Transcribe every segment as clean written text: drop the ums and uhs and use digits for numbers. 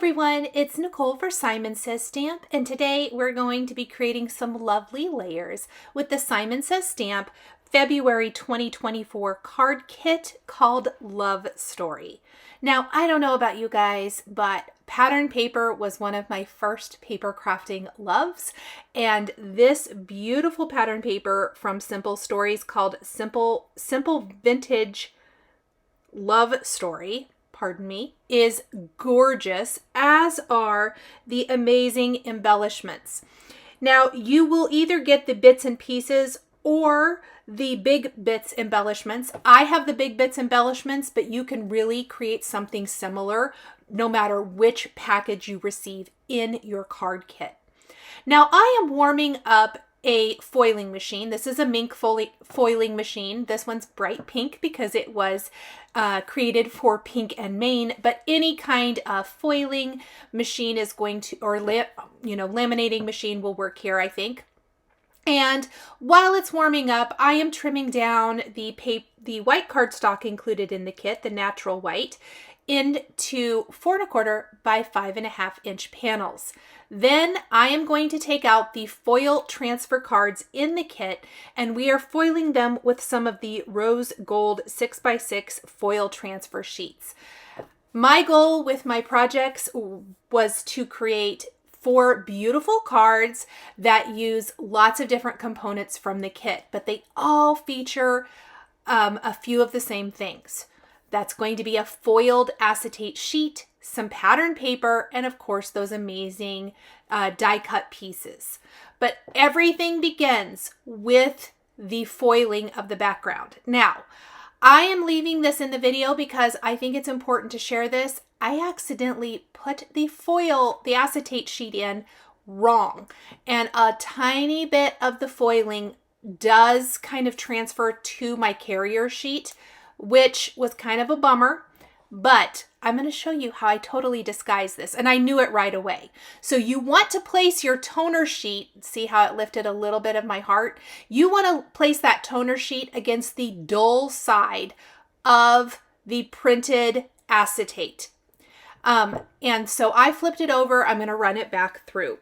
everyone, it's Nicole for Simon Says Stamp, and today we're going to be creating some lovely layers with the Simon Says Stamp February 2024 card kit called Love Story. Now, I don't know about you guys, but pattern paper was one of my first paper crafting loves, and this beautiful pattern paper from Simple Stories called Simple Vintage Love Story, pardon me, is gorgeous, as are the amazing embellishments. Now, you will either get the bits and pieces or the big bits embellishments. I have the big bits embellishments, but you can really create something similar no matter which package you receive in your card kit. Now, I am warming up a foiling machine. This is a mink foiling machine. This one's bright pink because it was created for pink and Maine, but any kind of foiling machine is going to, or laminating machine will work here, I think. And while it's warming up, I am trimming down the white cardstock included in the kit, the natural white, into 4 1/4 by 5 1/2 inch panels. Then I am going to take out the foil transfer cards in the kit, and we are foiling them with some of the rose gold 6x6 foil transfer sheets. My goal with my projects was to create 4 beautiful cards that use lots of different components from the kit, but they all feature a few of the same things. That's going to be a foiled acetate sheet, some pattern paper, and of course those amazing die cut pieces. But everything begins with the foiling of the background. Now, I am leaving this in the video because I think it's important to share this. I accidentally put the acetate sheet in wrong, and a tiny bit of the foiling does kind of transfer to my carrier sheet, which was kind of a bummer, but I'm going to show you how I totally disguised this, and I knew it right away. So you want to place your toner sheet, see how it lifted a little bit of my heart? You want to place that toner sheet against the dull side of the printed acetate. And so I flipped it over. I'm going to run it back through.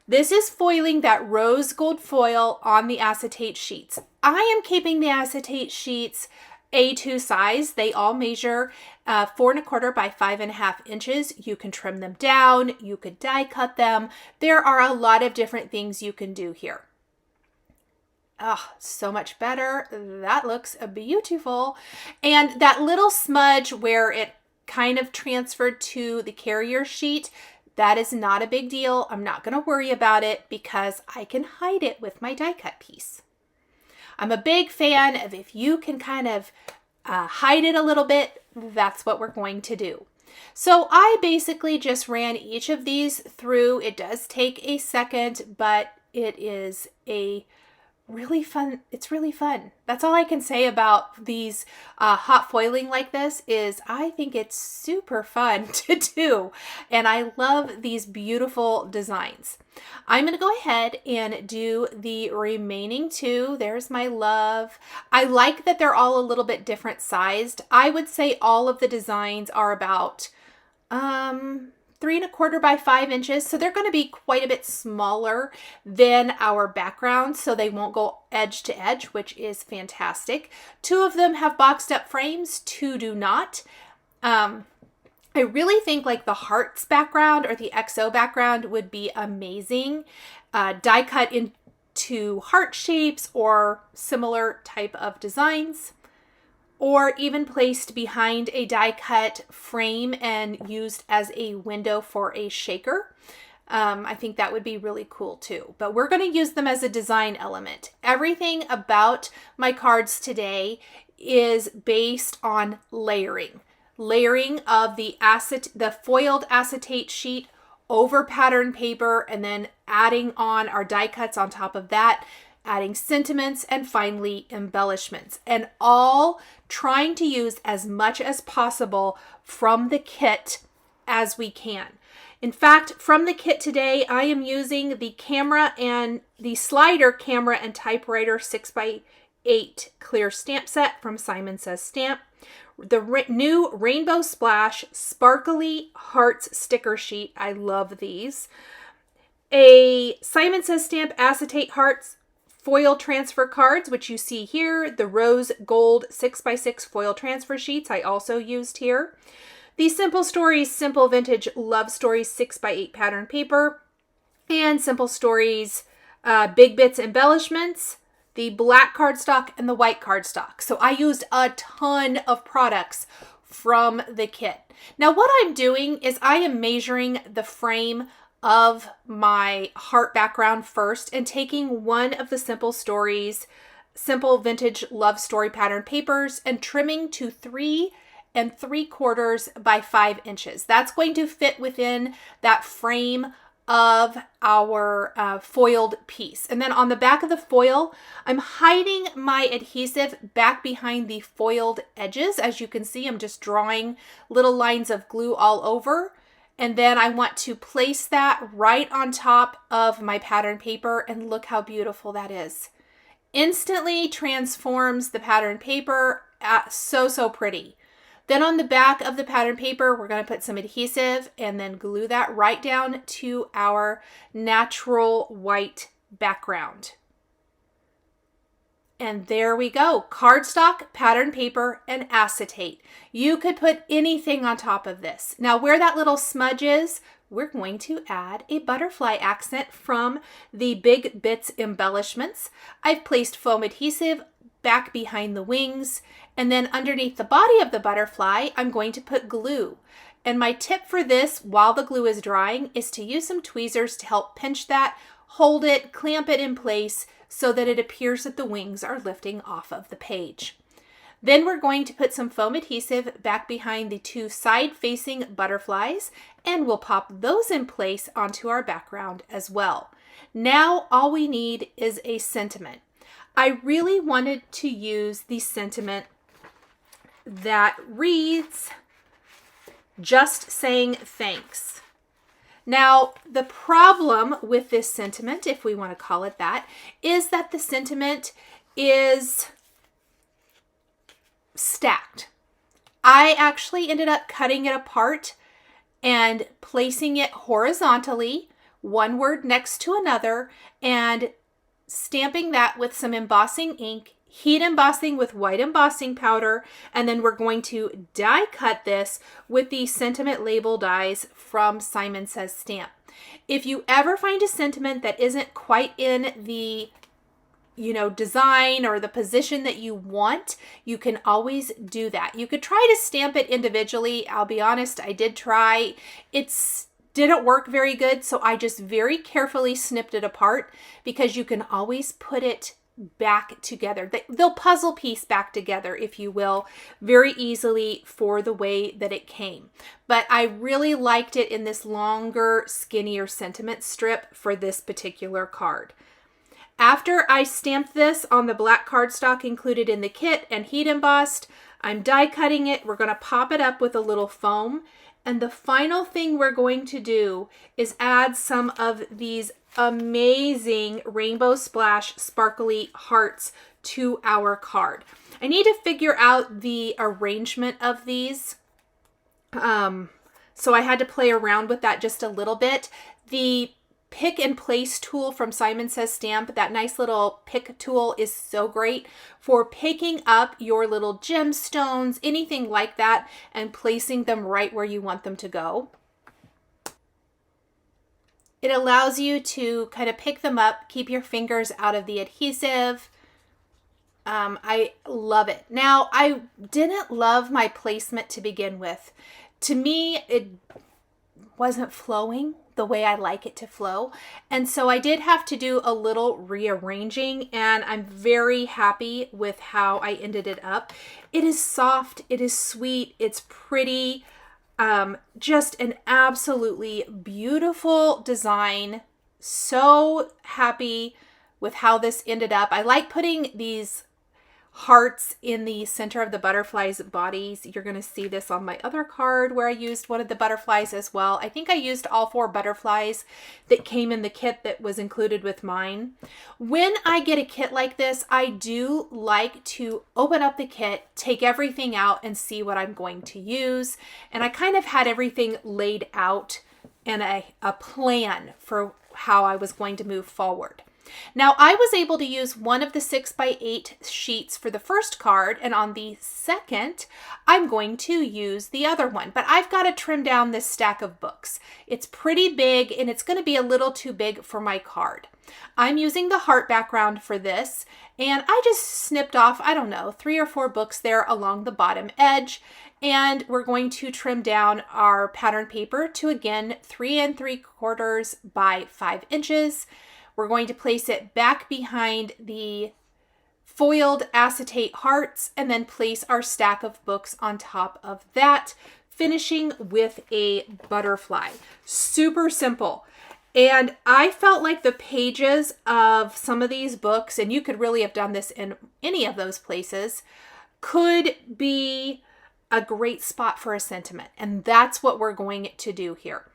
This is foiling that rose gold foil on the acetate sheets. I am keeping the acetate sheets A2 size. They all measure 4 1/4 by 5 1/2 inches. You can trim them down. You could die cut them. There are a lot of different things you can do here. Oh, so much better. That looks beautiful. And that little smudge where it kind of transferred to the carrier sheet, that is not a big deal. I'm not going to worry about it because I can hide it with my die cut piece. I'm a big fan of if you can kind of hide it a little bit, that's what we're going to do. So I basically just ran each of these through. It does take a second, but it is it's really fun. That's all I can say about these hot foiling like this is I think it's super fun to do, and I love these beautiful designs. I'm going to go ahead and do the remaining 2. There's my love. I like that they're all a little bit different sized. I would say all of the designs are about 3 1/4 by 5 inches. So they're going to be quite a bit smaller than our background, so they won't go edge to edge, which is fantastic. 2 of them have boxed up frames, 2 do not. I really think like the hearts background or the XO background would be amazing. Die cut into heart shapes or similar type of designs, or even placed behind a die cut frame and used as a window for a shaker. I think that would be really cool too, but we're going to use them as a design element. Everything about my cards today is based on layering. Layering of the foiled acetate sheet over pattern paper, and then adding on our die cuts on top of that, adding sentiments, and finally embellishments, and all trying to use as much as possible from the kit as we can. In fact, from the kit today, I am using the camera and the slider camera and typewriter 6x8 clear stamp set from Simon Says Stamp. the new Rainbow Splash Sparkly Hearts sticker sheet. I love these. A Simon Says Stamp Acetate Hearts foil transfer cards, which you see here. The rose gold 6x6 foil transfer sheets I also used here. The Simple Stories Simple Vintage Love Stories 6x8 pattern paper. And Simple Stories Big Bits Embellishments, the black cardstock and the white cardstock. So I used a ton of products from the kit. Now what I'm doing is I am measuring the frame of my heart background first and taking one of the Simple Stories Simple Vintage Love Story pattern papers and trimming to 3 3/4 by 5 inches. That's going to fit within that frame of our foiled piece. And then on the back of the foil, I'm hiding my adhesive back behind the foiled edges. As you can see, I'm just drawing little lines of glue all over. And then I want to place that right on top of my pattern paper, and look how beautiful that is. Instantly transforms the pattern paper. So pretty. Then on the back of the pattern paper, we're going to put some adhesive and then glue that right down to our natural white background. And there we go. Cardstock, pattern paper, and acetate. You could put anything on top of this. Now where that little smudge is, we're going to add a butterfly accent from the Big Bits Embellishments. I've placed foam adhesive back behind the wings, and then underneath the body of the butterfly, I'm going to put glue. And my tip for this while the glue is drying is to use some tweezers to help pinch that, hold it, clamp it in place so that it appears that the wings are lifting off of the page. Then we're going to put some foam adhesive back behind the 2 side-facing butterflies, and we'll pop those in place onto our background as well. Now all we need is a sentiment. I really wanted to use the sentiment that reads, "Just saying thanks." Now, the problem with this sentiment, if we want to call it that, is that the sentiment is stacked. I actually ended up cutting it apart and placing it horizontally, one word next to another, and stamping that with some embossing ink, heat embossing with white embossing powder, and then we're going to die cut this with the sentiment label dies from Simon Says Stamp. If you ever find a sentiment that isn't quite in the design or the position that you want, you can always do that. You could try to stamp it individually. I'll be honest, I did try. It didn't work very good, so I just very carefully snipped it apart, because you can always put it back together. They'll puzzle piece back together, if you will, very easily for the way that it came. But I really liked it in this longer, skinnier sentiment strip for this particular card. After I stamped this on the black cardstock included in the kit and heat embossed, I'm die cutting it. We're going to pop it up with a little foam. And the final thing we're going to do is add some of these amazing Rainbow Splash Sparkly Hearts to our card. I need to figure out the arrangement of these. So I had to play around with that just a little bit. The pick and place tool from Simon Says Stamp, that nice little pick tool, is so great for picking up your little gemstones, anything like that, and placing them right where you want them to go. It allows you to kind of pick them up, keep your fingers out of the adhesive. I love it. Now, I didn't love my placement to begin with. To me, it wasn't flowing the way I like it to flow. And so I did have to do a little rearranging, and I'm very happy with how I ended it up. It is soft, it is sweet, it's pretty, just an absolutely beautiful design. So happy with how this ended up. I like putting these hearts in the center of the butterflies' bodies. You're going to see this on my other card where I used one of the butterflies as well. I think I used all 4 butterflies that came in the kit that was included with mine. When I get a kit like this, I do like to open up the kit, take everything out, and see what I'm going to use. And I kind of had everything laid out and a plan for how I was going to move forward. Now, I was able to use one of the 6x8 sheets for the first card, and on the second, I'm going to use the other one. But I've got to trim down this stack of books. It's pretty big, and it's going to be a little too big for my card. I'm using the heart background for this, and I just snipped off, I don't know, 3 or 4 books there along the bottom edge. And we're going to trim down our pattern paper to, again, 3 3/4 by 5 inches. We're going to place it back behind the foiled acetate hearts and then place our stack of books on top of that, finishing with a butterfly. Super simple. And I felt like the pages of some of these books, and you could really have done this in any of those places, could be a great spot for a sentiment. And that's what we're going to do here.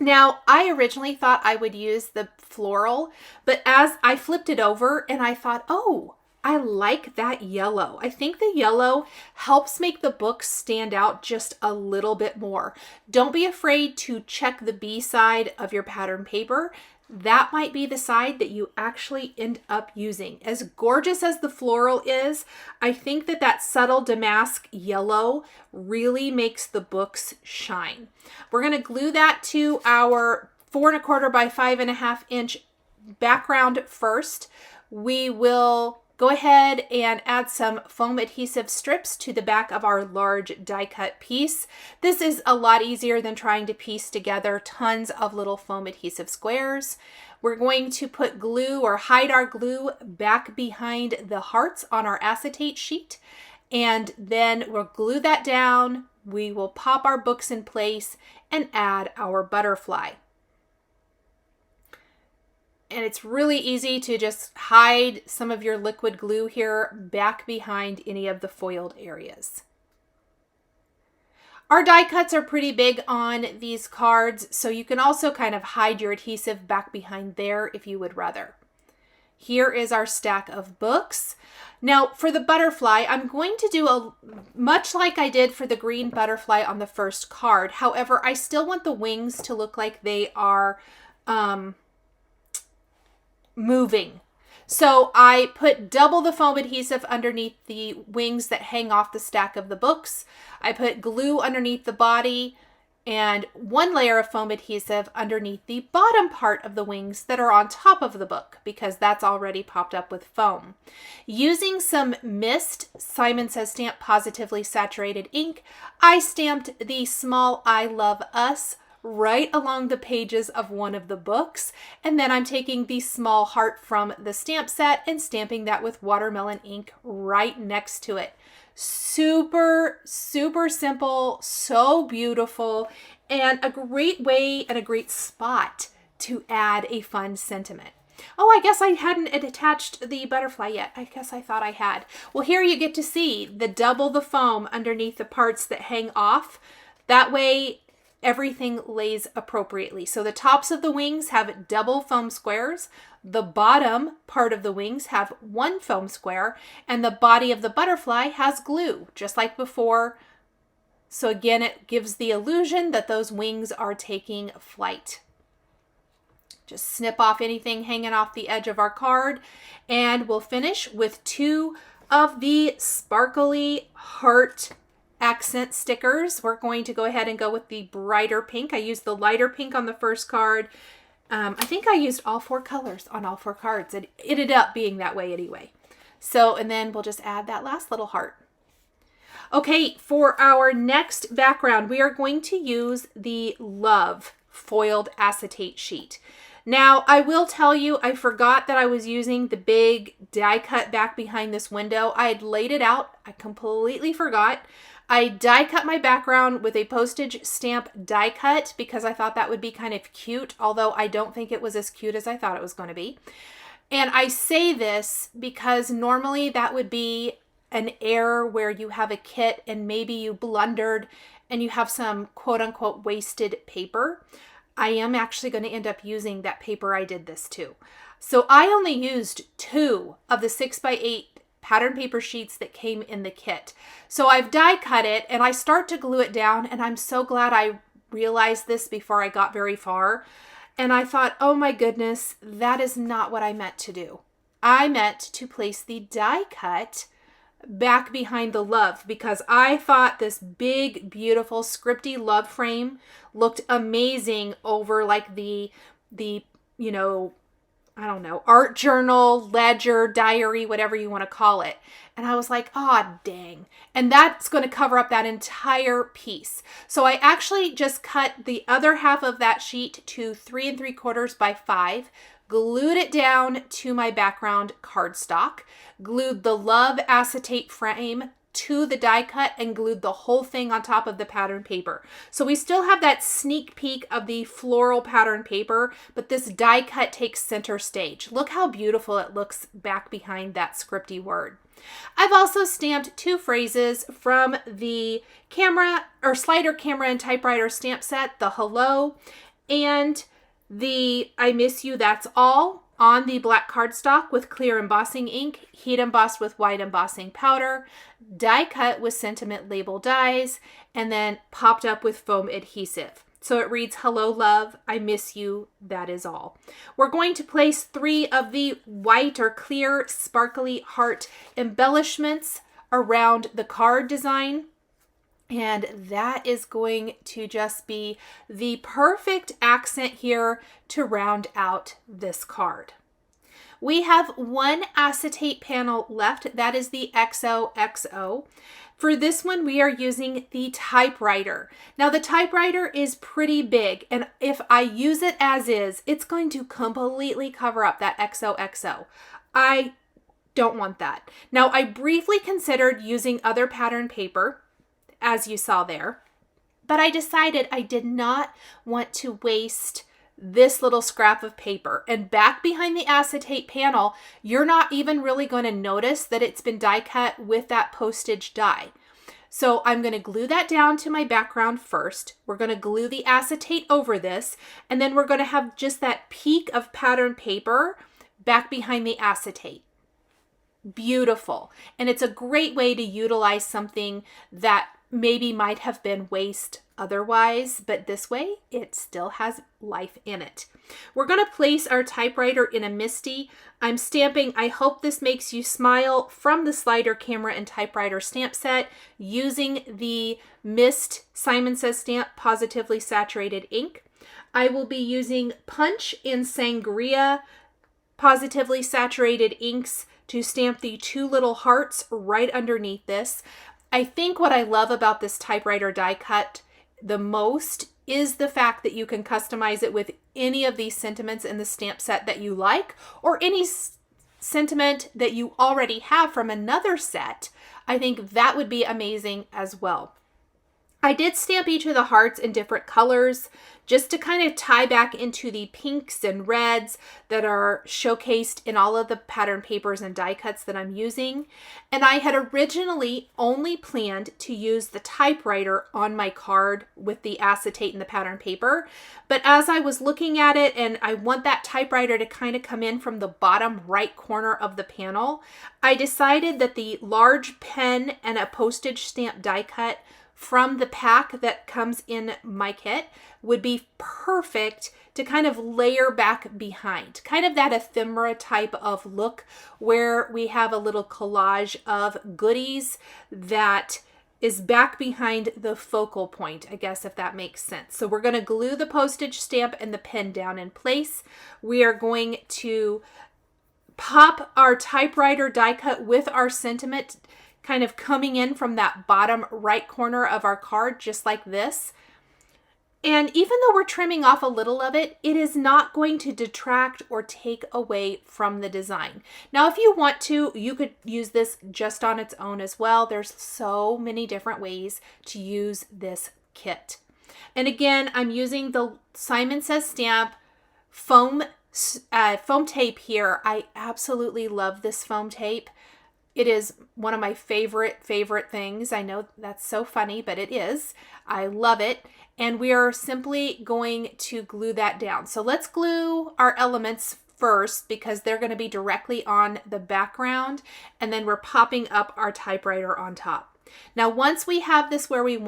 Now, I originally thought I would use the floral, but as I flipped it over and I thought, oh, I like that yellow. I think the yellow helps make the book stand out just a little bit more. Don't be afraid to check the B side of your pattern paper. That might be the side that you actually end up using. As gorgeous as the floral is, I think that that subtle damask yellow really makes the books shine. We're going to glue that to our 4 1/4 by 5.5 inch background first. We will go ahead and add some foam adhesive strips to the back of our large die cut piece. This is a lot easier than trying to piece together tons of little foam adhesive squares. We're going to put glue or hide our glue back behind the hearts on our acetate sheet, and then we'll glue that down. We will pop our books in place and add our butterfly. And it's really easy to just hide some of your liquid glue here back behind any of the foiled areas. Our die cuts are pretty big on these cards, so you can also kind of hide your adhesive back behind there if you would rather. Here is our stack of books. Now for the butterfly, I'm going to do much like I did for the green butterfly on the first card. However, I still want the wings to look like they are moving. So I put double the foam adhesive underneath the wings that hang off the stack of the books. I put glue underneath the body and 1 layer of foam adhesive underneath the bottom part of the wings that are on top of the book, because that's already popped up with foam. Using some mist Simon Says Stamp Positively Saturated ink, I stamped the small I Love Us right along the pages of one of the books. And then I'm taking the small heart from the stamp set and stamping that with watermelon ink right next to it. Super, super simple, so beautiful, and a great way and a great spot to add a fun sentiment. Oh, I guess I hadn't attached the butterfly yet. I guess I thought I had. Well, here you get to see the double the foam underneath the parts that hang off. That way, everything lays appropriately. So the tops of the wings have double foam squares. The bottom part of the wings have 1 foam square, and the body of the butterfly has glue, just like before. So again, it gives the illusion that those wings are taking flight. Just snip off anything hanging off the edge of our card, and we'll finish with 2 of the sparkly heart accent stickers. We're going to go ahead and go with the brighter pink. I used the lighter pink on the first card. I think I used all 4 colors on all 4 cards. It ended up being that way anyway. So, and then we'll just add that last little heart. Okay, for our next background, we are going to use the Love foiled acetate sheet. Now, I will tell you, I forgot that I was using the big die cut back behind this window. I had laid it out. I completely forgot. I die cut my background with a postage stamp die cut because I thought that would be kind of cute, although I don't think it was as cute as I thought it was going to be. And I say this because normally that would be an error where you have a kit and maybe you blundered and you have some quote unquote wasted paper. I am actually going to end up using that paper I did this to. So I only used 2 of the 6x8 pattern paper sheets that came in the kit. So I've die cut it and I start to glue it down, and I'm so glad I realized this before I got very far. And I thought, oh my goodness, that is not what I meant to do. I meant to place the die cut back behind the love, because I thought this big, beautiful, scripty love frame looked amazing over like the you know, I don't know, art journal, ledger, diary, whatever you want to call it. And I was like, oh, dang. And that's going to cover up that entire piece. So I actually just cut the other half of that sheet to 3 3/4 by 5, glued it down to my background cardstock, glued the love acetate frame to the die cut, and glued the whole thing on top of the pattern paper. So we still have that sneak peek of the floral pattern paper, but this die cut takes center stage. Look how beautiful it looks back behind that scripty word. I've also stamped 2 phrases from the camera or slider camera and typewriter stamp set, the hello and the I miss you, that's all, on the black cardstock with clear embossing ink, heat embossed with white embossing powder, die cut with sentiment label dies, and then popped up with foam adhesive. So it reads, hello love, I miss you, that is all. We're going to place 3 of the white or clear sparkly heart embellishments around the card design. And that is going to just be the perfect accent here to round out this card. We have 1 acetate panel left. That is the XOXO. For this one, we are using the Typewriter. Now, the Typewriter is pretty big, and if I use it as is, it's going to completely cover up that XOXO. I don't want that. Now, I briefly considered using other pattern paper, as you saw there, but I decided I did not want to waste this little scrap of paper. And back behind the acetate panel, you're not even really going to notice that it's been die cut with that postage die. So I'm going to glue that down to my background first. We're going to glue the acetate over this, and then we're going to have just that peak of pattern paper back behind the acetate. Beautiful. And it's a great way to utilize something that maybe might have been waste otherwise, but this way it still has life in it. We're going to place our typewriter in a Misty. I'm stamping I Hope This Makes You Smile from the slider camera and typewriter stamp set using the Mist Simon Says stamp Positively Saturated ink. I will be using Punch and Sangria Positively Saturated inks to stamp the 2 little hearts right underneath this. I think what I love about this typewriter die cut the most is the fact that you can customize it with any of these sentiments in the stamp set that you like, or any sentiment that you already have from another set. I think that would be amazing as well. I did stamp each of the hearts in different colors just to kind of tie back into the pinks and reds that are showcased in all of the pattern papers and die cuts that I'm using. And I had originally only planned to use the typewriter on my card with the acetate and the pattern paper. But as I was looking at it, and I want that typewriter to kind of come in from the bottom right corner of the panel, I decided that the large pen and a postage stamp die cut from the pack that comes in my kit would be perfect to kind of layer back behind, kind of that ephemera type of look where we have a little collage of goodies that is back behind the focal point, I guess, if that makes sense. So we're going to glue the postage stamp and the pen down in place. We are going to pop our typewriter die cut with our sentiment kind of coming in from that bottom right corner of our card, just like this. And even though we're trimming off a little of it, it is not going to detract or take away from the design. Now, if you want to, you could use this just on its own as well. There's so many different ways to use this kit. And again, I'm using the Simon Says stamp foam foam tape here. I absolutely love this foam tape. It is one of my favorite things. I know that's so funny, but it is. I love it. And we are simply going to glue that down. So let's glue our elements first because they're going to be directly on the background. And then we're popping up our typewriter on top. Now, once we have this where we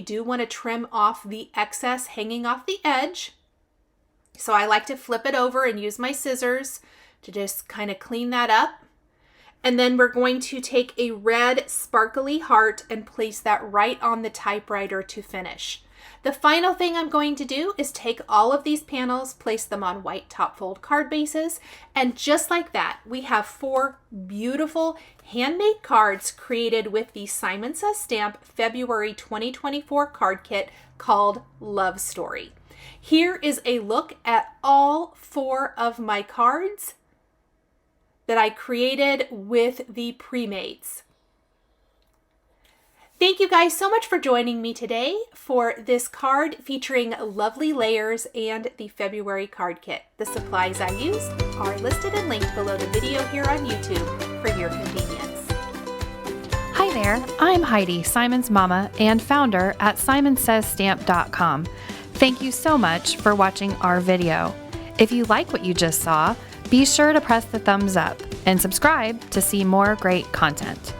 do want to trim off the excess hanging off the edge. So I like to flip it over and use my scissors to just kind of clean that up. And then we're going to take a red sparkly heart and place that right on the typewriter to finish. The final thing I'm going to do is take all of these panels, place them on white top fold card bases, and just like that, we have 4 beautiful handmade cards created with the Simon Says Stamp February 2024 card kit called Love Story. Here is a look at all 4 of my cards that I created with the pre-mates. Thank you guys so much for joining me today for this card featuring lovely layers and the February card kit. The supplies I used are listed and linked below the video here on YouTube for your convenience. Hi there, I'm Heidi, Simon's mama and founder at simonsaysstamp.com. Thank you so much for watching our video. If you like what you just saw, be sure to press the thumbs up and subscribe to see more great content.